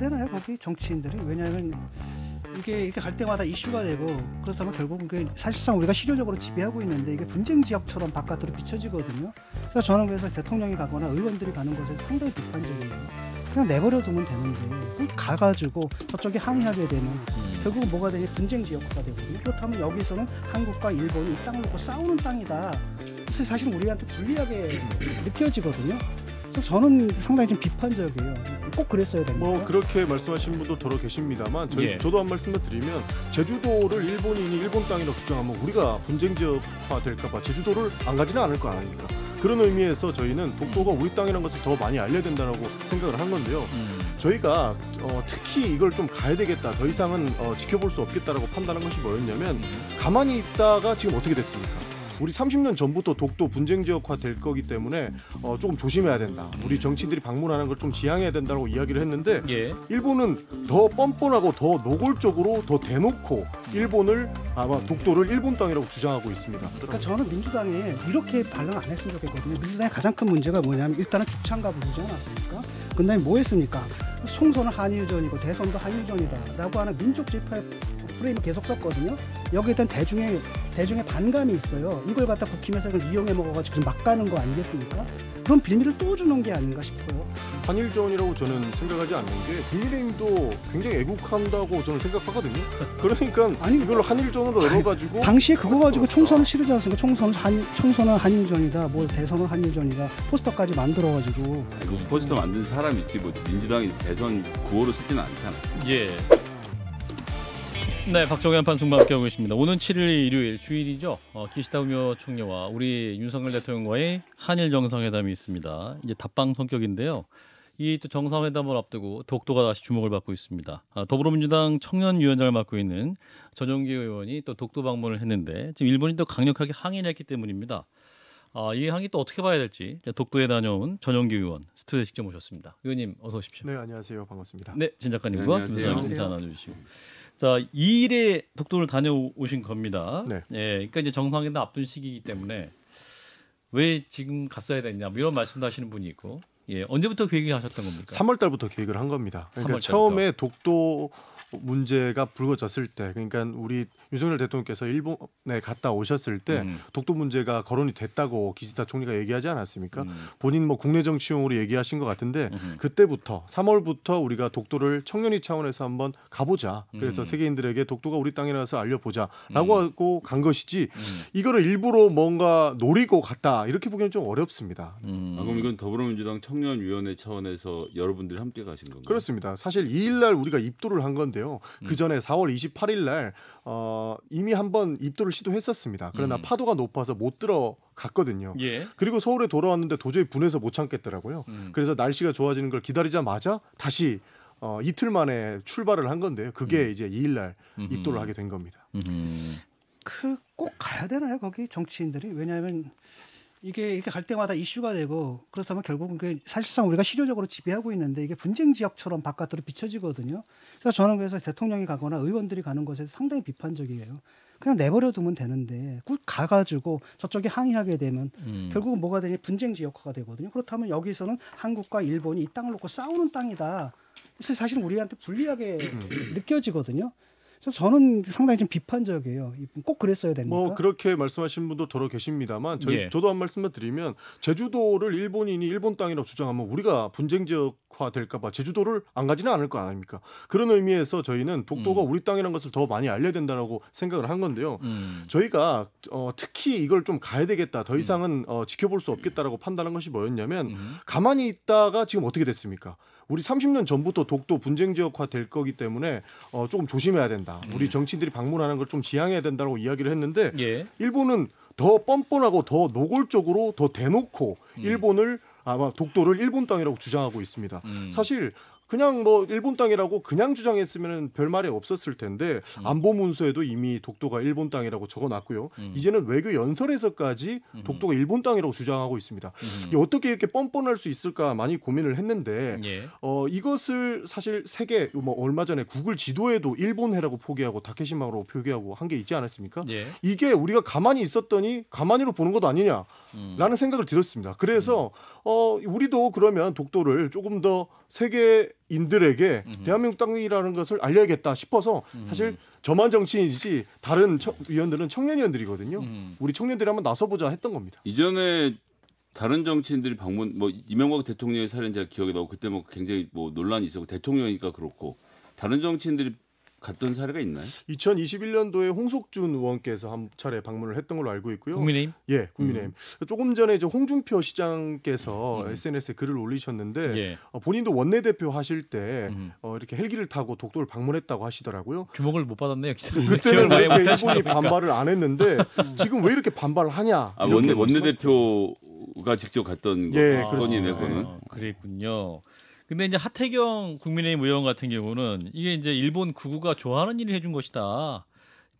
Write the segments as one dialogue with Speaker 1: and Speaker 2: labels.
Speaker 1: 되나요? 거기 정치인들이? 왜냐하면 이게 이렇게 갈 때마다 이슈가 되고 그렇다면 결국은 사실상 우리가 실효적으로 지배하고 있는데 이게 분쟁 지역처럼 바깥으로 비춰지거든요. 그래서 저는 그래서 대통령이 가거나 의원들이 가는 것에 상당히 비판적이에요. 그냥 내버려 두면 되는데 가가지고 저쪽에 항의하게 되면 결국은 뭐가 되냐 분쟁 지역화가 되거든요. 그렇다면 여기서는 한국과 일본이 이 땅을 놓고 싸우는 땅이다. 그래서 사실 우리한테 불리하게 느껴지거든요. 그래서 저는 상당히 좀 비판적이에요. 꼭 그랬어야 됩니다.
Speaker 2: 뭐 그렇게 말씀하신 분도 더러 계십니다만 저도 한 말씀을 드리면 제주도를 일본인이 일본 땅이라고 주장하면 우리가 분쟁 지역화 될까봐 제주도를 안 가지는 않을 거 아닙니까? 그런 의미에서 저희는 독도가 우리 땅이라는 것을 더 많이 알려야 된다고 생각을 한 건데요. 저희가 특히 이걸 좀 가야 되겠다, 더 이상은 지켜볼 수 없겠다라고 판단한 것이 뭐였냐면 가만히 있다가 지금 어떻게 됐습니까? 우리 30년 전부터 독도 분쟁 지역화 될 거기 때문에 조금 조심해야 된다. 우리 정치인들이 방문하는 걸 좀 지양해야 된다고 이야기를 했는데 일본은 더 뻔뻔하고 더 노골적으로 더 대놓고 일본을 아마 독도를 일본 땅이라고 주장하고 있습니다.
Speaker 1: 그러니까 저는 민주당이 이렇게 반응 안 했으면 좋겠거든요. 민주당의 가장 큰 문제가 뭐냐면 일단은 주창가 부르지 않았습니까? 그다음에 뭐 했습니까? 총선은 한일전이고 대선도 한일전이다라고 하는 민족주의 프레임을 계속 썼거든요. 여기에 대한 대중의 반감이 있어요. 이걸 갖다 국힘에서 이용해 먹어가지고 막 가는 거 아니겠습니까? 그런 빌미를 또 주는 게 아닌가 싶어요.
Speaker 2: 한일전이라고 저는 생각하지 않는 게 국민의힘도 굉장히 애국한다고 저는 생각하거든요. 그러니까 이걸로 한일전으로 열어가지고
Speaker 1: 당시에 그거 가지고 총선을 치르지 않습니까? 총선은 한일전이다, 뭐 대선은 한일전이다, 포스터까지 만들어가지고.
Speaker 3: 그 포스터 만든 사람 있지 뭐 민주당이 대선 구호로 쓰지는 않잖아.
Speaker 4: 네, 박정현 판승과 함께하고 계십니다. 오는 7일 일요일 주일이죠. 기시다 후미오 총리와 우리 윤석열 대통령과의 한일 정상회담이 있습니다. 이제 답방 성격인데요. 이 또 정상회담을 앞두고 독도가 다시 주목을 받고 있습니다. 더불어민주당 청년위원장을 맡고 있는 전용기 의원이 또 독도 방문을 했는데 지금 일본이 또 강력하게 항의를 했기 때문입니다. 이 항의 또 어떻게 봐야 될지 독도에 다녀온 전용기 의원 스튜디오에 직접 모셨습니다. 의원님 어서 오십시오.
Speaker 2: 네, 안녕하세요. 반갑습니다.
Speaker 4: 네, 진 작가님과 김 소장님 인사 나눠주시고. 자, 2일에 독도를 다녀오신 겁니다.
Speaker 2: 네.
Speaker 4: 그러니까 이제 정상회담 앞둔 시기이기 때문에 왜 지금 갔어야 됐냐 뭐 이런 말씀도 하시는 분이 있고, 언제부터 계획을 하셨던 겁니까?
Speaker 2: 3월 달부터 계획을 한 겁니다. 그러니까
Speaker 4: 3월
Speaker 2: 처음에 독도 문제가 불거졌을 때, 그러니까 우리 윤석열 대통령께서 일본에 갔다 오셨을 때 독도 문제가 거론이 됐다고 기시다 총리가 얘기하지 않았습니까? 본인 뭐 국내 정치용으로 얘기하신 것 같은데 그때부터 3월부터 우리가 독도를 청년위 차원에서 한번 가보자. 그래서 세계인들에게 독도가 우리 땅이라서 알려보자라고 하고 간 것이지 이거를 일부러 뭔가 노리고 갔다 이렇게 보기에는 좀 어렵습니다.
Speaker 3: 그럼 이건 더불어민주당 청년위원회 차원에서 여러분들이 함께 가신 건가요?
Speaker 2: 그렇습니다. 사실 2일날 우리가 입도를 한 건데요. 그 전에 4월 28일 날 이미 한번 입도를 시도했었습니다. 그러나 파도가 높아서 못 들어갔거든요. 그리고 서울에 돌아왔는데 도저히 분해서 못 참겠더라고요. 그래서 날씨가 좋아지는 걸 기다리자마자 다시 이틀 만에 출발을 한 건데요. 그게 이제 2일 날 입도를 하게 된 겁니다.
Speaker 1: 꼭 가야 되나요? 거기 정치인들이? 왜냐하면 이게 이렇게 갈 때마다 이슈가 되고 그렇다면 결국은 사실상 우리가 실효적으로 지배하고 있는데 이게 분쟁 지역처럼 바깥으로 비춰지거든요. 그래서 저는 그래서 대통령이 가거나 의원들이 가는 것에 상당히 비판적이에요. 그냥 내버려 두면 되는데 꼭 가가지고 저쪽에 항의하게 되면 결국은 뭐가 되냐 분쟁 지역화가 되거든요. 그렇다면 여기서는 한국과 일본이 이 땅을 놓고 싸우는 땅이다. 그래서 사실 우리한테 불리하게 느껴지거든요. 그래서 저는 상당히 좀 비판적이에요. 꼭 그랬어야 됩니까?
Speaker 2: 뭐 그렇게 말씀하신 분도 더러 계십니다만 저도 한 말씀을 드리면 제주도를 일본인이 일본 땅이라고 주장하면 우리가 분쟁 지역화 될까봐 제주도를 안 가지는 않을 거 아닙니까? 그런 의미에서 저희는 독도가 우리 땅이라는 것을 더 많이 알려야 된다고 생각을 한 건데요. 저희가 특히 이걸 좀 가야 되겠다, 더 이상은 지켜볼 수 없겠다라고 판단한 것이 뭐였냐면 가만히 있다가 지금 어떻게 됐습니까? 우리 30년 전부터 독도 분쟁 지역화 될 거기 때문에 조금 조심해야 된다. 우리 정치인들이 방문하는 걸 좀 지양해야 된다고 이야기를 했는데 일본은 더 뻔뻔하고 더 노골적으로 더 대놓고 일본을 아마 독도를 일본 땅이라고 주장하고 있습니다. 사실 그냥 뭐 일본 땅이라고 그냥 주장했으면 별 말이 없었을 텐데 안보 문서에도 이미 독도가 일본 땅이라고 적어놨고요. 이제는 외교 연설에서까지 독도가 일본 땅이라고 주장하고 있습니다. 어떻게 이렇게 뻔뻔할 수 있을까 많이 고민을 했는데 이것을 사실 세계 뭐 얼마 전에 구글 지도에도 일본해라고 표기하고 다케시마로 표기하고 한 게 있지 않았습니까? 이게 우리가 가만히 있었더니 가만히로 보는 것 아니냐라는 생각을 들었습니다. 그래서 우리도 그러면 독도를 조금 더 세계 인들에게 대한민국 땅이라는 것을 알려야겠다 싶어서 사실 저만 정치인이지 다른 위원들은 청년위원들이거든요. 우리 청년들이 한번 나서보자 했던 겁니다.
Speaker 3: 이전에 다른 정치인들이 방문 뭐 이명박 대통령의 사례는 제가 기억에 나고 그때 뭐 굉장히 뭐 논란이 있었고 대통령이니까 그렇고 다른 정치인들이 갔던 사례가 있나요?
Speaker 2: 2021년도에 홍석준 의원께서 한 차례 방문을 했던 걸로 알고 있고요.
Speaker 4: 국민의힘?
Speaker 2: 예, 국민의힘. 조금 전에 이제 홍준표 시장께서 SNS에 글을 올리셨는데
Speaker 4: 예.
Speaker 2: 본인도 원내대표 하실 때 이렇게 헬기를 타고 독도를 방문했다고 하시더라고요.
Speaker 4: 주목을 못 받았네요.
Speaker 2: 그때는 왜 이렇게 일본이 반발을 안 했는데 지금 왜 이렇게 반발을 하냐?
Speaker 3: 아,
Speaker 2: 이렇게
Speaker 3: 원내대표가 직접 갔던
Speaker 2: 예,
Speaker 3: 건이네, 그거는.
Speaker 4: 그랬군요. 근데 이제 하태경 국민의힘 의원 같은 경우는 이게 이제 일본 구구가 좋아하는 일을 해준 것이다.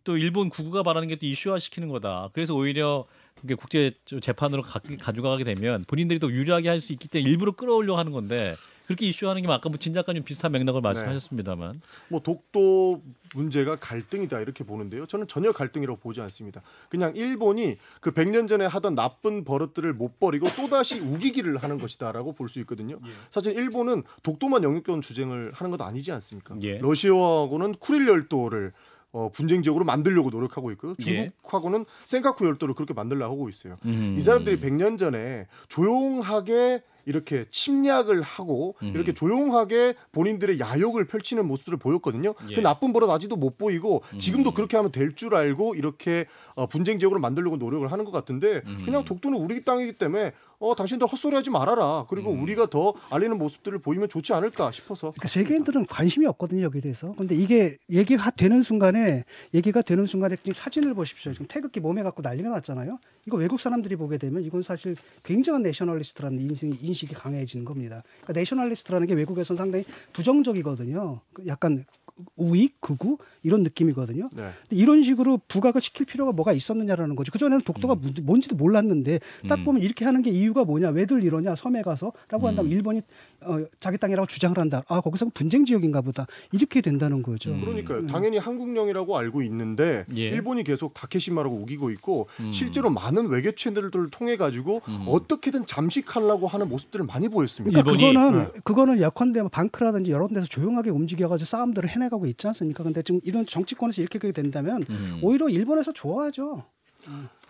Speaker 4: 또 일본 구구가 바라는 게 또 이슈화시키는 거다. 그래서 오히려 이게 국제 재판으로 가져가게 되면 본인들이 더 유리하게 할 수 있기 때문에 일부러 끌어오려고 하는 건데 그렇게 이슈하는 게 아까 뭐 진 작가님 비슷한 맥락을 말씀하셨습니다만.
Speaker 2: 뭐 독도 문제가 갈등이다 이렇게 보는데요. 저는 전혀 갈등이라고 보지 않습니다. 그냥 일본이 그 100년 전에 하던 나쁜 버릇들을 못 버리고 또다시 우기기를 하는 것이다라고 볼 수 있거든요. 사실 일본은 독도만 영유권 주쟁을 하는 것 아니지 않습니까?
Speaker 4: 예.
Speaker 2: 러시아하고는 쿠릴 열도를 분쟁 지역으로 만들려고 노력하고 있고요. 중국하고는 센카쿠 열도를 그렇게 만들려고 하고 있어요. 이 사람들이 100년 전에 조용하게 이렇게 침략을 하고 이렇게 조용하게 본인들의 야욕을 펼치는 모습들을 보였거든요.
Speaker 4: 예.
Speaker 2: 그 나쁜 버릇 아직도 못 보이고 지금도 그렇게 하면 될 줄 알고 이렇게 분쟁 지역으로 만들려고 노력을 하는 것 같은데 그냥 독도는 우리 땅이기 때문에 당신들 헛소리하지 말아라. 그리고 우리가 더 알리는 모습들을 보이면 좋지 않을까 싶어서.
Speaker 1: 그러니까 세계인들은 관심이 없거든요 여기에 대해서. 근데 이게 얘기가 되는 순간에 지금 사진을 보십시오. 지금 태극기 몸에 갖고 난리가 났잖아요. 이거 외국 사람들이 보게 되면 이건 사실 굉장한 내셔널리스트라는 인식이 강해지는 겁니다. 그러니까 내셔널리스트라는 게 외국에서는 상당히 부정적이거든요. 약간 우익, 극우 이런 느낌이거든요.
Speaker 2: 네.
Speaker 1: 근데 이런 식으로 부각을 시킬 필요가 뭐가 있었느냐라는 거죠. 그전에는 독도가 뭔지도 몰랐는데 딱 보면 이렇게 하는 게 이유가 뭐냐, 왜들 이러냐, 섬에 가서라고 한다면 일본이 자기 땅이라고 주장을 한다. 아 거기서 분쟁 지역인가 보다. 이렇게 된다는 거죠.
Speaker 2: 그러니까요. 당연히 한국령이라고 알고 있는데
Speaker 4: 예.
Speaker 2: 일본이 계속 다케시마라고 우기고 있고 실제로 많은 외교 채널들을 통해 가지고 어떻게든 잠식하려고 하는 모습들을 많이 보였습니다.
Speaker 1: 그러니까 그거는 예컨대 방크라든지 여러 데서 조용하게 움직여가지고 싸움들을 해내가고 있지 않습니까? 근데 지금 이런 정치권에서 이렇게 된다면 오히려 일본에서 좋아하죠.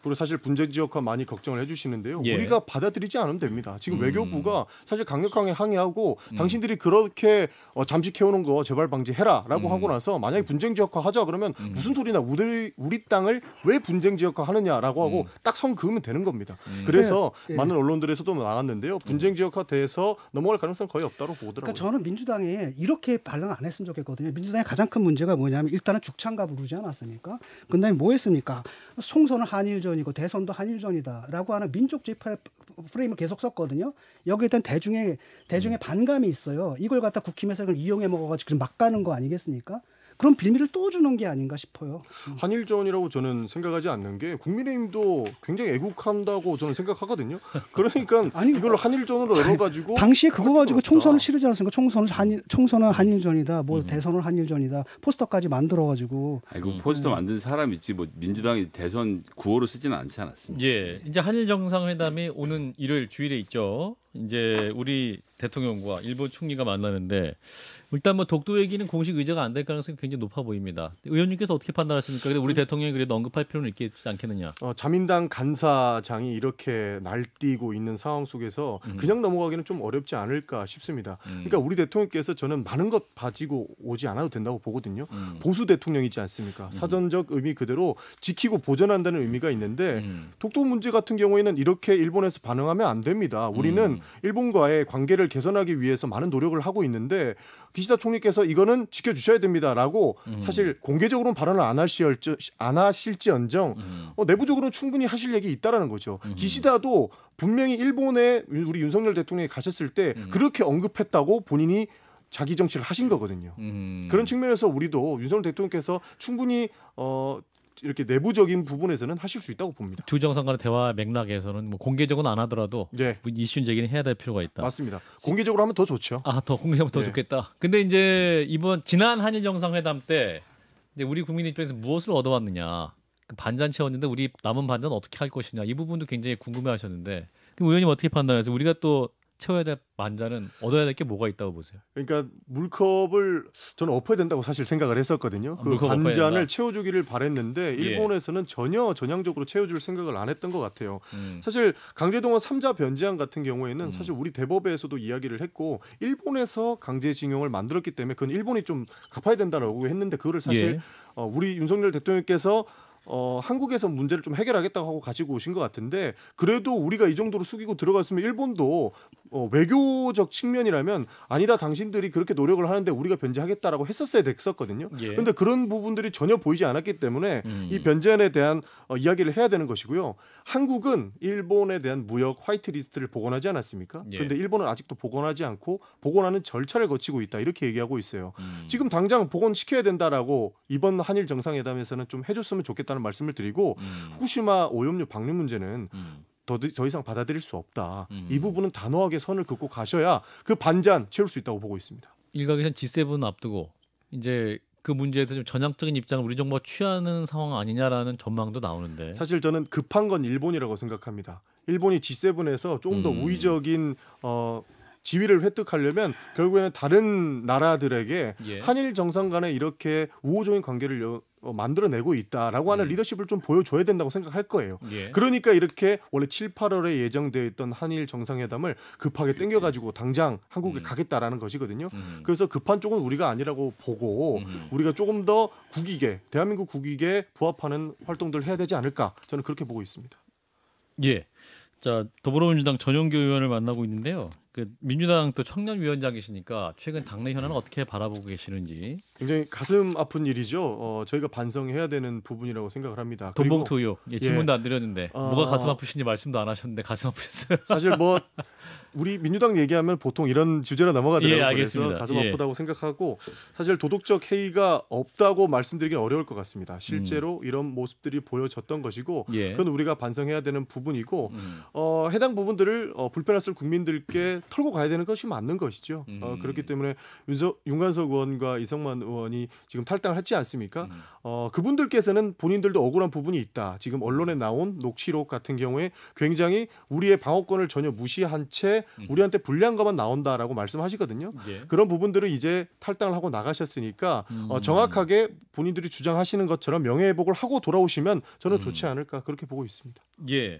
Speaker 2: 그리고 사실 분쟁 지역화 많이 걱정을 해주시는데요.
Speaker 4: 예.
Speaker 2: 우리가 받아들이지 않으면 됩니다. 지금 외교부가 사실 강력하게 항의하고 당신들이 그렇게 잠식해오는 거 제발 방지해라라고 하고 나서 만약에 분쟁 지역화 하자 그러면 무슨 소리나 우리 땅을 왜 분쟁 지역화 하느냐라고 하고 딱 선 그으면 되는 겁니다. 그래서
Speaker 1: 예.
Speaker 2: 많은 언론들에서도 나왔는데요. 분쟁 지역화 돼서 넘어갈 가능성 거의 없다고 보더라고요.
Speaker 1: 그러니까 저는 민주당이 이렇게 반응 안 했으면 좋겠거든요. 민주당의 가장 큰 문제가 뭐냐면 일단은 죽창가 부르지 않았습니까? 그다음에 뭐 했습니까? 총선은 한일전이고 대선도 한일전이다라고 하는 민족주의 프레임을 계속 썼거든요. 여기에 대한 대중의 반감이 있어요. 이걸 갖다 국힘에서 이용해 먹어가지고 그럼 막 가는 거 아니겠습니까? 그런 빌미를 또 주는 게 아닌가 싶어요.
Speaker 2: 한일전이라고 저는 생각하지 않는 게 국민의힘도 굉장히 애국한다고 저는 생각하거든요. 그러니까 이걸로 한일전으로 열어가지고
Speaker 1: 당시에 그거 가지고 총선을 치르지 않았습니까? 총선은 한일전이다, 뭐 대선은 한일전이다, 포스터까지 만들어가지고.
Speaker 3: 아이고 포스터 만든 사람 있지 뭐 민주당이 대선 구호로 쓰지는 않지 않았습니다.
Speaker 4: 예, 이제 한일 정상회담이 오는 일요일 주일에 있죠. 이제 우리 대통령과 일본 총리가 만나는데 일단 뭐 독도 얘기는 공식 의제가 안 될 가능성이 굉장히 높아 보입니다. 의원님께서 어떻게 판단하십니까? 근데 우리 대통령이 그래도 언급할 필요는 있지 않겠느냐?
Speaker 2: 자민당 간사장이 이렇게 날뛰고 있는 상황 속에서 그냥 넘어가기는 좀 어렵지 않을까 싶습니다. 그러니까 우리 대통령께서 저는 많은 것 가지고 오지 않아도 된다고 보거든요. 보수 대통령이지 않습니까? 사전적 의미 그대로 지키고 보존한다는 의미가 있는데 독도 문제 같은 경우에는 이렇게 일본에서 반응하면 안 됩니다. 우리는 일본과의 관계를 개선하기 위해서 많은 노력을 하고 있는데 기시다 총리께서 이거는 지켜주셔야 됩니다라고 사실 공개적으로는 발언을 안 하실지언정 내부적으로는 충분히 하실 얘기 있다라는 거죠. 기시다도 분명히 일본에 우리 윤석열 대통령이 가셨을 때 그렇게 언급했다고 본인이 자기 정치를 하신 거거든요. 그런 측면에서 우리도 윤석열 대통령께서 충분히 이렇게 내부적인 부분에서는 하실 수 있다고 봅니다.
Speaker 4: 두 정상 간의 대화 맥락에서는 뭐 공개적으로는 안 하더라도
Speaker 2: 네.
Speaker 4: 뭐 이슈 제기는 해야 될 필요가 있다.
Speaker 2: 맞습니다. 공개적으로 하면 더 좋죠.
Speaker 4: 더 공개하면 더
Speaker 2: 네.
Speaker 4: 좋겠다. 근데 이제 지난 한일 정상회담 때 이제 우리 국민 입장에서 무엇을 얻어왔느냐, 그 반잔 채웠는데 우리 남은 반잔 어떻게 할 것이냐, 이 부분도 굉장히 궁금해하셨는데 그럼 의원님 어떻게 판단하세요? 우리가 또 채워야 될 만자는 얻어야 될 게 뭐가 있다고 보세요?
Speaker 2: 그러니까 물컵을 저는 엎어야 된다고 사실 생각을 했었거든요. 그
Speaker 4: 물컵 엎어야 된다.
Speaker 2: 반잔을 채워주기를 바랬는데
Speaker 4: 예.
Speaker 2: 일본에서는 전혀 전향적으로 채워줄 생각을 안 했던 것 같아요. 사실 강제동원 3자 변제안 같은 경우에는 사실 우리 대법에서도 이야기를 했고 일본에서 강제징용을 만들었기 때문에 그건 일본이 좀 갚아야 된다라고 했는데 그거를 사실
Speaker 4: 예.
Speaker 2: 우리 윤석열 대통령께서 한국에서 문제를 좀 해결하겠다고 하고 가지고 오신 것 같은데 그래도 우리가 이 정도로 숙이고 들어갔으면 일본도 외교적 측면이라면 아니다 당신들이 그렇게 노력을 하는데 우리가 변제하겠다라고 했었어야 됐었거든요.
Speaker 4: 예.
Speaker 2: 그런데 그런 부분들이 전혀 보이지 않았기 때문에 이 변제안에 대한 이야기를 해야 되는 것이고요. 한국은 일본에 대한 무역 화이트리스트를 복원하지 않았습니까?
Speaker 4: 예.
Speaker 2: 그런데 일본은 아직도 복원하지 않고 복원하는 절차를 거치고 있다 이렇게 얘기하고 있어요. 지금 당장 복원시켜야 된다라고 이번 한일 정상회담에서는 좀 해줬으면 좋겠다는 말씀을 드리고 후쿠시마 오염료 방류 문제는 더 이상 받아들일 수 없다. 이 부분은 단호하게 선을 긋고 가셔야 그 반잔 채울 수 있다고 보고 있습니다.
Speaker 4: 일각에서는 G7 앞두고 이제 그 문제에서 좀 전향적인 입장을 우리 정부가 취하는 상황 아니냐라는 전망도 나오는데
Speaker 2: 사실 저는 급한 건 일본이라고 생각합니다. 일본이 G7에서 조금 더 우위적인 지위를 획득하려면 결국에는 다른 나라들에게
Speaker 4: 예.
Speaker 2: 한일 정상 간에 이렇게 우호적인 관계를 만들어내고 있다라고 하는 리더십을 좀 보여줘야 된다고 생각할 거예요.
Speaker 4: 예.
Speaker 2: 그러니까 이렇게 원래 7, 8월에 예정되어 있던 한일 정상회담을 급하게 땡겨가지고 당장 한국에 가겠다라는 것이거든요. 그래서 급한 쪽은 우리가 아니라고 보고 우리가 조금 더 국익에 대한민국 국익에 부합하는 활동들을 해야 되지 않을까 저는 그렇게 보고 있습니다.
Speaker 4: 예. 자, 더불어민주당 전용기 의원을 만나고 있는데요. 그 민주당 또 청년위원장이시니까 최근 당내 현안을 어떻게 바라보고 계시는지.
Speaker 2: 굉장히 가슴 아픈 일이죠. 저희가 반성해야 되는 부분이라고 생각을 합니다. 그리고
Speaker 4: 돈봉투 의혹. 예, 질문도 안 드렸는데 뭐가 가슴 아프신지 말씀도 안 하셨는데 가슴 아프셨어요.
Speaker 2: 사실 뭐 우리 민주당 얘기하면 보통 이런 주제로 넘어가더라고요.
Speaker 4: 예,
Speaker 2: 그래서
Speaker 4: 알겠습니다.
Speaker 2: 가슴
Speaker 4: 예.
Speaker 2: 아프다고 생각하고 사실 도덕적 해이가 없다고 말씀드리긴 어려울 것 같습니다. 실제로 이런 모습들이 보여졌던 것이고
Speaker 4: 예.
Speaker 2: 그건 우리가 반성해야 되는 부분이고 해당 부분들을 불편했을 국민들께 털고 가야 되는 것이 맞는 것이죠. 그렇기 때문에 윤관석 의원과 이성만 의원이 지금 탈당을 했지 않습니까? 그분들께서는 본인들도 억울한 부분이 있다. 지금 언론에 나온 녹취록 같은 경우에 굉장히 우리의 방어권을 전혀 무시한 채 우리한테 불리한 것만 나온다라고 말씀하시거든요.
Speaker 4: 예.
Speaker 2: 그런 부분들을 이제 탈당을 하고 나가셨으니까 정확하게 본인들이 주장하시는 것처럼 명예회복을 하고 돌아오시면 저는 좋지 않을까 그렇게 보고 있습니다.
Speaker 4: 예.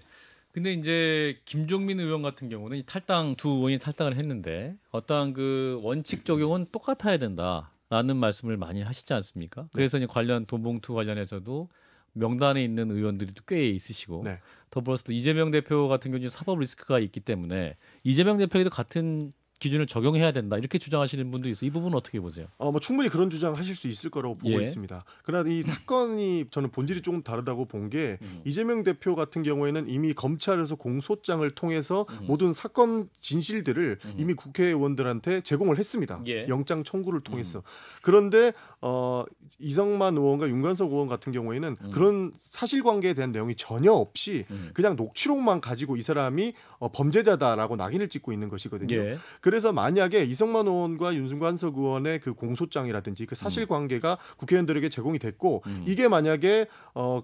Speaker 4: 근데 이제 김종민 의원 같은 경우는 이 탈당 두 의원이 탈당을 했는데 어떠한 그 원칙 적용은 똑같아야 된다라는 말씀을 많이 하시지 않습니까? 그래서 이제 관련 돈봉투 관련해서도 명단에 있는 의원들이 꽤 있으시고
Speaker 2: 네.
Speaker 4: 더불어서 또 이재명 대표 같은 경우는 사법 리스크가 있기 때문에 이재명 대표에도 같은 기준을 적용해야 된다 이렇게 주장하시는 분도 있어요. 이 부분은 어떻게 보세요?
Speaker 2: 뭐 충분히 그런 주장하실 수 있을 거라고 보고
Speaker 4: 예.
Speaker 2: 있습니다. 그러나 이 사건이 저는 본질이 조금 다르다고 본 게 이재명 대표 같은 경우에는 이미 검찰에서 공소장을 통해서 모든 사건 진실들을 이미 국회의원들한테 제공을 했습니다.
Speaker 4: 예.
Speaker 2: 영장 청구를 통해서. 그런데 이성만 의원과 윤관석 의원 같은 경우에는 그런 사실관계에 대한 내용이 전혀 없이 그냥 녹취록만 가지고 이 사람이 범죄자다라고 낙인을 찍고 있는 것이거든요.
Speaker 4: 예.
Speaker 2: 그래서 만약에 이성만 의원과 윤관석 의원의 그 공소장이라든지 그 사실관계가 국회의원들에게 제공이 됐고 이게 만약에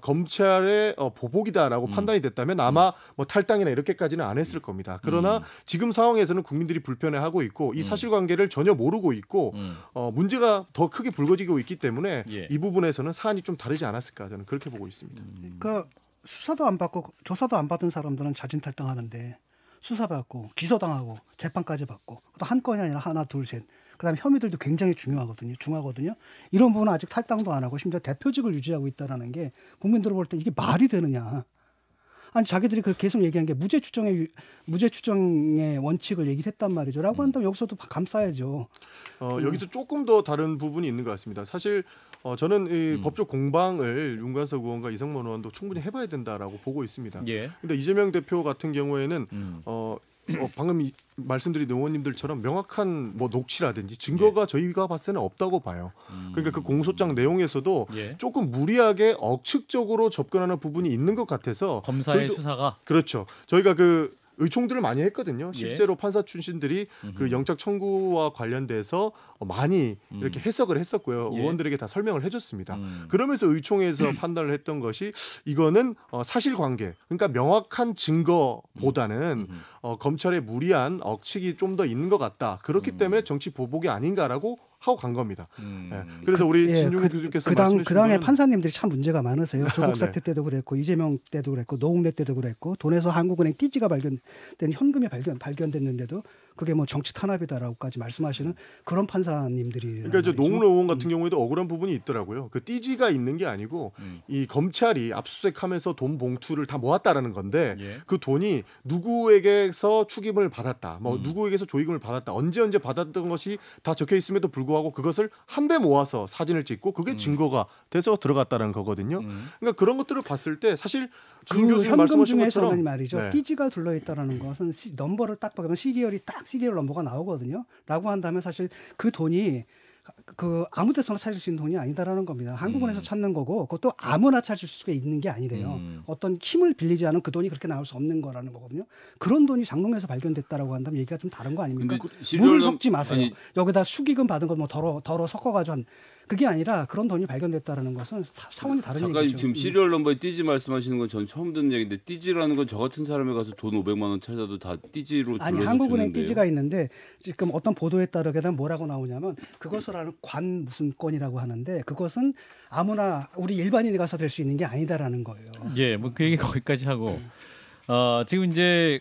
Speaker 2: 검찰의 보복이다라고 판단이 됐다면 아마 뭐 탈당이나 이렇게까지는 안 했을 겁니다. 그러나 지금 상황에서는 국민들이 불편해하고 있고 이 사실관계를 전혀 모르고 있고 문제가 더 크게 불거지고 있기 때문에
Speaker 4: 예.
Speaker 2: 이 부분에서는 사안이 좀 다르지 않았을까 저는 그렇게 보고 있습니다.
Speaker 1: 그러니까 수사도 안 받고 조사도 안 받은 사람들은 자진 탈당하는데 수사받고 기소당하고 재판까지 받고 또 한 건이 아니라 하나 둘 셋 그다음에 혐의들도 굉장히 중하거든요. 이런 부분은 아직 탈당도 안 하고 심지어 대표직을 유지하고 있다라는 게 국민들 볼 때 이게 말이 되느냐. 아니 자기들이 그 계속 얘기한 게 무죄 추정의 원칙을 얘기를 했단 말이죠.라고 한다면 여기서도 감싸야죠.
Speaker 2: 여기서 조금 더 다른 부분이 있는 것 같습니다. 사실 저는 이 법적 공방을 윤관석 의원과 이성만 의원도 충분히 해봐야 된다라고 보고 있습니다.
Speaker 4: 예.
Speaker 2: 근데 이재명 대표 같은 경우에는 방금 말씀드린 의원님들처럼 명확한 뭐 녹취라든지 증거가 저희가 봤을 때는 없다고 봐요. 그러니까 그 공소장 내용에서도
Speaker 4: 예.
Speaker 2: 조금 무리하게 억측적으로 접근하는 부분이 있는 것 같아서
Speaker 4: 검사의
Speaker 2: 저희도,
Speaker 4: 수사가
Speaker 2: 그렇죠. 저희가 그 의총들을 많이 했거든요. 실제로 판사 출신들이 그 영장 청구와 관련돼서 많이 이렇게 해석을 했었고요.
Speaker 4: 예.
Speaker 2: 의원들에게 다 설명을 해줬습니다. 그러면서 의총에서 판단을 했던 것이 이거는 사실관계, 그러니까 명확한 증거보다는 검찰의 무리한 억측이 좀 더 있는 것 같다. 그렇기 때문에 정치 보복이 아닌가라고 하고 간 겁니다. 예. 그래서 우리 진중희 교수님께서
Speaker 1: 그 당의 판사님들이 참 문제가 많으세요. 조국 사태 때도 그랬고 이재명 때도 그랬고 노웅래 때도 그랬고 돈에서 한국은행 띠지가 발견된 현금이 발견됐는데도 그게 뭐 정치 탄압이다라고까지 말씀하시는 그런 판사님들이.
Speaker 2: 그러니까 이제 노웅래 의원 같은 경우에도 억울한 부분이 있더라고요. 그 띠지가 있는 게 아니고 이 검찰이 압수수색하면서 돈 봉투를 다 모았다라는 건데 그 돈이 누구에게서 축임을 받았다, 뭐 누구에게서 조익금을 받았다, 언제 받았던 것이 다 적혀 있음에도 불구하고 그것을 한데 모아서 사진을 찍고 그게 증거가 돼서 들어갔다는 거거든요. 그러니까 그런 것들을 봤을 때 사실 진
Speaker 1: 그
Speaker 2: 교수님
Speaker 1: 현금
Speaker 2: 말씀하신 것처럼
Speaker 1: 중에서는 말이죠. 띠지가 들러있다라는 것은 넘버를 딱 보면 시리얼 넘버가 나오거든요. 라고 한다면 사실 그 돈이 그 아무 데서나 찾을 수 있는 돈이 아니다라는 겁니다. 한국은행에서 찾는 거고 그것도 아무나 찾을 수가 있는 게 아니래요. 어떤 힘을 빌리지 않은 그 돈이 그렇게 나올 수 없는 거라는 거거든요. 그런 돈이 장롱에서 발견됐다라고 한다면 얘기가 좀 다른 거 아닙니까? 물을 섞지 마세요.
Speaker 3: 아니,
Speaker 1: 여기다 수기금 받은 거 뭐 덜어 섞어가지고 한 그게 아니라 그런 돈이 발견됐다라는 것은 차원이 다른
Speaker 3: 작가님
Speaker 1: 얘기죠.
Speaker 3: 지금 시리얼 넘버에 띠지 말씀하시는 건 전 처음 듣는 얘기인데 띠지라는 건 저 같은 사람에 가서 돈 500만 원 찾아도 다 띠지로
Speaker 1: 아니 한국은행 띠지가 있는데 지금 어떤 보도에 따르게 되면 뭐라고 나오냐면 그것을 하는 관 무슨 건이라고 하는데 그것은 아무나 우리 일반인이 가서 될 수 있는 게 아니다라는 거예요.
Speaker 4: 예, 뭐 그 얘기 거기까지 하고 지금 이제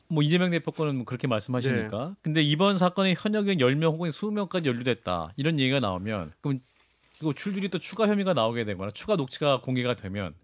Speaker 4: 뭐 이재명 대표 거는 뭐 그렇게 말씀하시니까.
Speaker 2: 네.
Speaker 4: 근데 이번 사건에 현역 의원 10명 혹은 20명까지 연루됐다. 이런 얘기가 나오면 그럼 이거 줄줄이 또 추가 혐의가 나오게 되거나 추가 녹취가 공개가 되면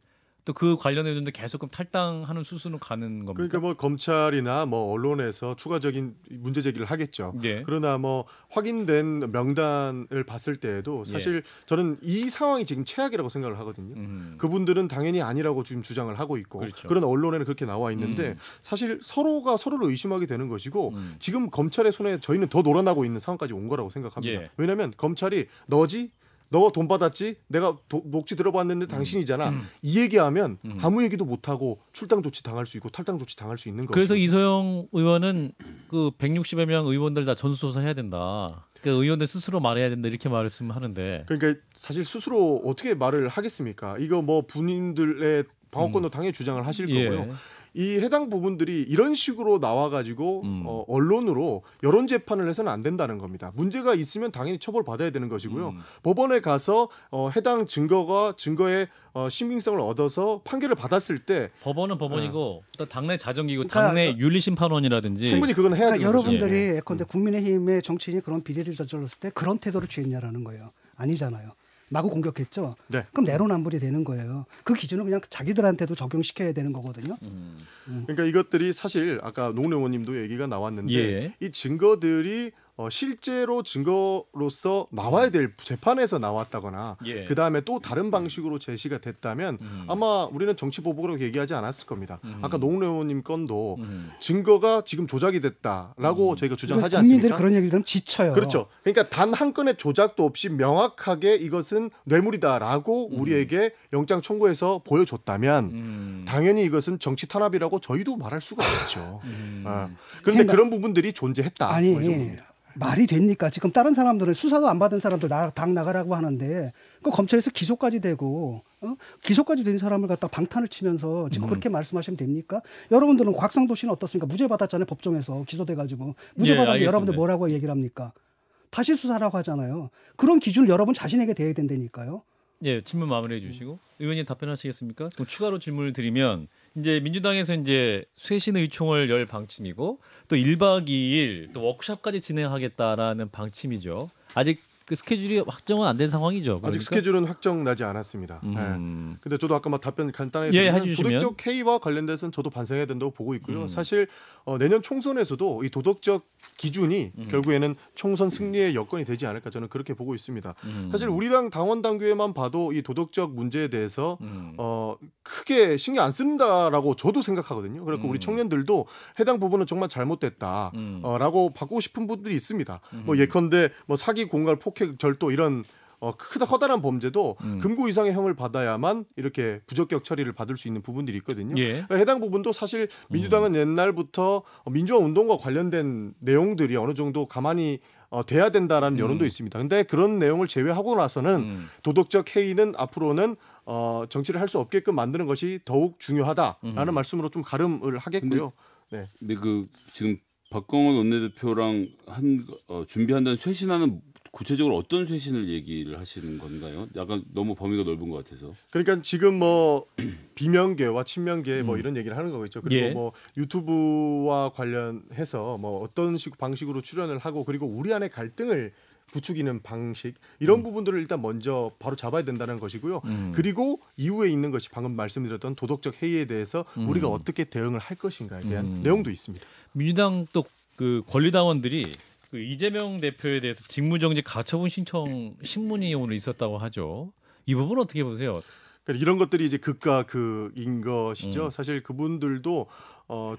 Speaker 4: 또 그 관련해서도 계속 그럼 탈당하는 수순으로 가는 겁니까?
Speaker 2: 그러니까 뭐 검찰이나 뭐 언론에서 추가적인 문제 제기를 하겠죠.
Speaker 4: 예.
Speaker 2: 그러나 뭐 확인된 명단을 봤을 때에도 사실 저는 이 상황이 지금 최악이라고 생각을 하거든요. 그분들은 당연히 아니라고 지금 주장을 하고 있고
Speaker 4: 그렇죠.
Speaker 2: 그런 언론에는 그렇게 나와 있는데 사실 서로가 서로를 의심하게 되는 것이고 지금 검찰의 손에 저희는 더 놀아나고 있는 상황까지 온 거라고 생각합니다.
Speaker 4: 예.
Speaker 2: 왜냐하면 검찰이 너지? 너 돈 받았지? 내가 녹취 들어봤는데 당신이잖아. 이 얘기하면 아무 얘기도 못하고 출당 조치 당할 수 있고 탈당 조치 당할 수 있는 거죠.
Speaker 4: 그래서 이소영 의원은 그 160여 명 의원들 다 전수조사해야 된다. 그 의원들 스스로 말해야 된다 이렇게 말씀하는데.
Speaker 2: 그러니까 사실 스스로 어떻게 말을 하겠습니까? 이거 뭐 본인들의 방어권도 당연히 주장을 하실 거고요. 이 해당 부분들이 이런 식으로 나와가지고 언론으로 여론 재판을 해서는 안 된다는 겁니다. 문제가 있으면 당연히 처벌받아야 되는 것이고요. 법원에 가서 해당 증거의 신빙성을 얻어서 판결을 받았을 때
Speaker 4: 법원은 법원이고 또 당내 자정기구,
Speaker 1: 그러니까
Speaker 4: 당내 윤리심판원이라든지
Speaker 2: 충분히 그건 해야 되는 거죠.
Speaker 1: 여러분들이 예컨대 국민의힘의 정치인이 그런 비리를 저질렀을 때 그런 태도를 취했냐라는 거예요. 아니잖아요. 마구 공격했죠.
Speaker 2: 네.
Speaker 1: 그럼 내로남불이 되는 거예요. 그 기준을 그냥 자기들한테도 적용시켜야 되는 거거든요.
Speaker 2: 그러니까 이것들이 사실 아까 노웅래 의원님도 얘기가 나왔는데
Speaker 4: 예.
Speaker 2: 이 증거들이 실제로 증거로서 나와야 될 재판에서 나왔다거나
Speaker 4: 예.
Speaker 2: 그 다음에 또 다른 방식으로 제시가 됐다면 아마 우리는 정치 보복이라고 얘기하지 않았을 겁니다. 아까 노웅래 의원님 건도 증거가 지금 조작이 됐다라고 저희가 주장하지
Speaker 1: 국민들이
Speaker 2: 않습니까?
Speaker 1: 그런 얘기를 들으면 지쳐요.
Speaker 2: 그렇죠. 그러니까 단 한 건의 조작도 없이 명확하게 이것은 뇌물이다라고 우리에게 영장 청구해서 보여줬다면 당연히 이것은 정치 탄압이라고 저희도 말할 수가 없죠. 그런데 그런 부분들이 존재했다.
Speaker 1: 아니
Speaker 2: 그 정도입니다.
Speaker 1: 말이 됩니까? 지금 다른 사람들은 수사도 안 받은 사람들 당 나가라고 하는데 그 검찰에서 기소까지 되고 기소까지 된 사람을 갖다 방탄을 치면서 지금 그렇게 말씀하시면 됩니까? 여러분들은 곽상도 씨는 어떻습니까? 무죄 받았잖아요. 법정에서 기소돼가지고 무죄
Speaker 4: 예,
Speaker 1: 받았는데
Speaker 4: 알겠습니다.
Speaker 1: 여러분들 뭐라고 얘기를 합니까? 다시 수사라고 하잖아요. 그런 기준을 여러분 자신에게 대야 된다니까요.
Speaker 4: 예, 질문 마무리해 주시고 의원님 답변하시겠습니까? 그럼 추가로 질문을 드리면 이제 민주당에서 이제 쇄신 의총을 열 방침이고 또 1박 2일 또 워크숍까지 진행하겠다라는 방침이죠. 아직 그 스케줄이 확정은 안 된 상황이죠. 그러니까?
Speaker 2: 아직 스케줄은 확정나지 않았습니다. 근데 저도 아까 답변 간단하게
Speaker 4: 예,
Speaker 2: 드리면
Speaker 4: 해주시면.
Speaker 2: 도덕적 해이와 관련돼서는 저도 반성해야 된다고 보고 있고요. 사실 내년 총선에서도 이 도덕적 기준이 결국에는 총선 승리의 여건이 되지 않을까 저는 그렇게 보고 있습니다. 사실 우리 당 당원 당규에만 봐도 이 도덕적 문제에 대해서 크게 신경 안 쓴다라고 저도 생각하거든요. 그래서 우리 청년들도 해당 부분은 정말 잘못됐다라고 바꾸고 싶은 분들이 있습니다. 뭐 예컨대 뭐 사기 공갈 폭행 절도 이런 커다란 범죄도
Speaker 4: 음.
Speaker 2: 금고 이상의 형을 받아야만 이렇게 부적격 처리를 받을 수 있는 부분들이 있거든요.
Speaker 4: 예.
Speaker 2: 그러니까 해당 부분도 사실 민주당은 옛날부터 민주화 운동과 관련된 내용들이 어느 정도 가만히 돼야 된다라는 여론도 있습니다. 근데 그런 내용을 제외하고 나서는 도덕적 해이는 앞으로는 정치를 할 수 없게끔 만드는 것이 더욱 중요하다라는 말씀으로 좀 가름을 하겠고요. 네.
Speaker 3: 근데 그 지금 박광원 원내대표랑 준비한다는 쇄신안은 구체적으로 어떤 쇄신을 얘기를 하시는 건가요? 약간 너무 범위가 넓은 것 같아서.
Speaker 2: 그러니까 지금 뭐 비명계와 친명계 뭐 이런 얘기를 하는 거겠죠. 그리고
Speaker 4: 예.
Speaker 2: 뭐 유튜브와 관련해서 뭐 어떤 방식으로 출연을 하고 그리고 우리 안에 갈등을 부추기는 방식 이런 부분들을 일단 먼저 바로 잡아야 된다는 것이고요. 그리고 이후에 있는 것이 방금 말씀드렸던 도덕적 해이에 대해서 우리가 어떻게 대응을 할 것인가에 대한 내용도 있습니다.
Speaker 4: 민주당 또 그 권리당원들이 그 이재명 대표에 대해서 직무정지 가처분 신청 신문이 오늘 있었다고 하죠. 이 부분 어떻게 보세요?
Speaker 2: 그러니까 이런 것들이 이제 극과 극인 것이죠. 사실 그분들도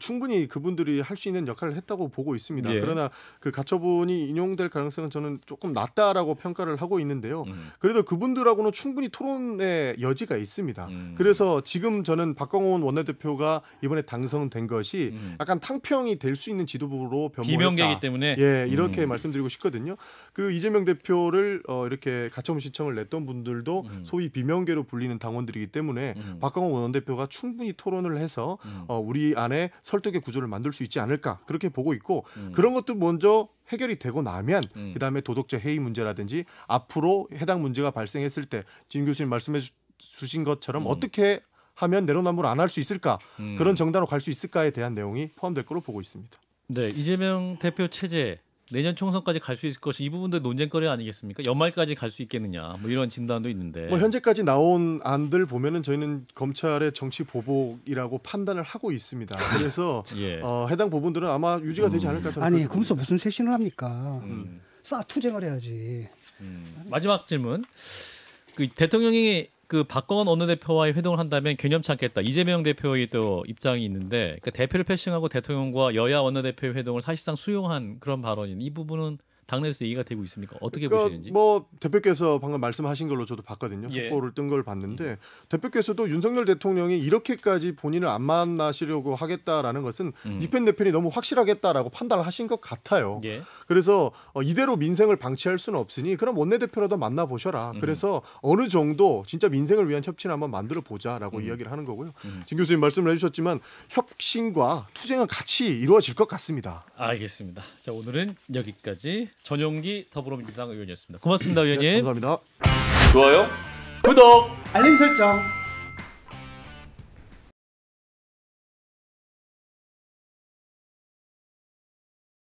Speaker 2: 충분히 그분들이 할 수 있는 역할을 했다고 보고 있습니다.
Speaker 4: 예.
Speaker 2: 그러나 그 가처분이 인용될 가능성은 저는 조금 낮다라고 평가를 하고 있는데요. 그래도 그분들하고는 충분히 토론의 여지가 있습니다. 그래서 지금 저는 박광원 원내대표가 이번에 당선된 것이 약간 탕평이 될 수 있는 지도부로 변모했다.
Speaker 4: 비명계이기 때문에
Speaker 2: 예, 이렇게 말씀드리고 싶거든요. 그 이재명 대표를 이렇게 가처분 신청을 냈던 분들도 소위 비명계로 불리는 당원들이기 때문에 박광원 원내대표가 충분히 토론을 해서 우리 안에 설득의 구조를 만들 수 있지 않을까 그렇게 보고 있고 그런 것도 먼저 해결이 되고 나면 그다음에 도덕적 해이 문제라든지 앞으로 해당 문제가 발생했을 때 진 교수님 말씀해 주신 것처럼 어떻게 하면 내로남불 안 할 수 있을까 그런 정당으로 갈 수 있을까에 대한 내용이 포함될 거로 보고 있습니다.
Speaker 4: 네, 이재명 대표 체제 내년 총선까지 갈 수 있을 것이 이 부분도 논쟁거리 아니겠습니까? 연말까지 갈 수 있겠느냐 뭐 이런 진단도 있는데
Speaker 2: 뭐 현재까지 나온 안들 보면은 저희는 검찰의 정치 보복이라고 판단을 하고 있습니다. 그래서
Speaker 4: 예.
Speaker 2: 해당 부분들은 아마 유지가 되지 않을까 저는
Speaker 1: 아니
Speaker 2: 그렇게
Speaker 1: 그러면서 무슨 쇄신을 합니까?
Speaker 4: 음.
Speaker 1: 투쟁을 해야지.
Speaker 4: 마지막 질문. 그 대통령이 그 박광원 원내대표와의 회동을 한다면 개념치 않겠다. 이재명 대표의 또 입장이 있는데 그 대표를 패싱하고 대통령과 여야 원내대표의 회동을 사실상 수용한 그런 발언인 이 부분은 당내에서 얘기가 되고 있습니까? 어떻게 보시는지?
Speaker 2: 뭐 대표께서 방금 말씀하신 걸로 저도 봤거든요.
Speaker 4: 예.
Speaker 2: 속보를 뜬 걸 봤는데 대표께서도 윤석열 대통령이 이렇게까지 본인을 안 만나시려고 하겠다라는 것은 이편 내 편이 너무 확실하겠다라고 판단을 하신 것 같아요.
Speaker 4: 예.
Speaker 2: 그래서 이대로 민생을 방치할 수는 없으니 그럼 원내대표라도 만나보셔라. 그래서 어느 정도 진짜 민생을 위한 협치를 한번 만들어 보자라고 이야기를 하는 거고요. 진 교수님 말씀을 해주셨지만 혁신과 투쟁은 같이 이루어질 것 같습니다.
Speaker 4: 알겠습니다. 자, 오늘은 여기까지 전용기 더불어민주당 의원이었습니다. 고맙습니다, 의원님.
Speaker 2: 네, 감사합니다.
Speaker 3: 좋아요.
Speaker 4: 구독.
Speaker 1: 알림 설정.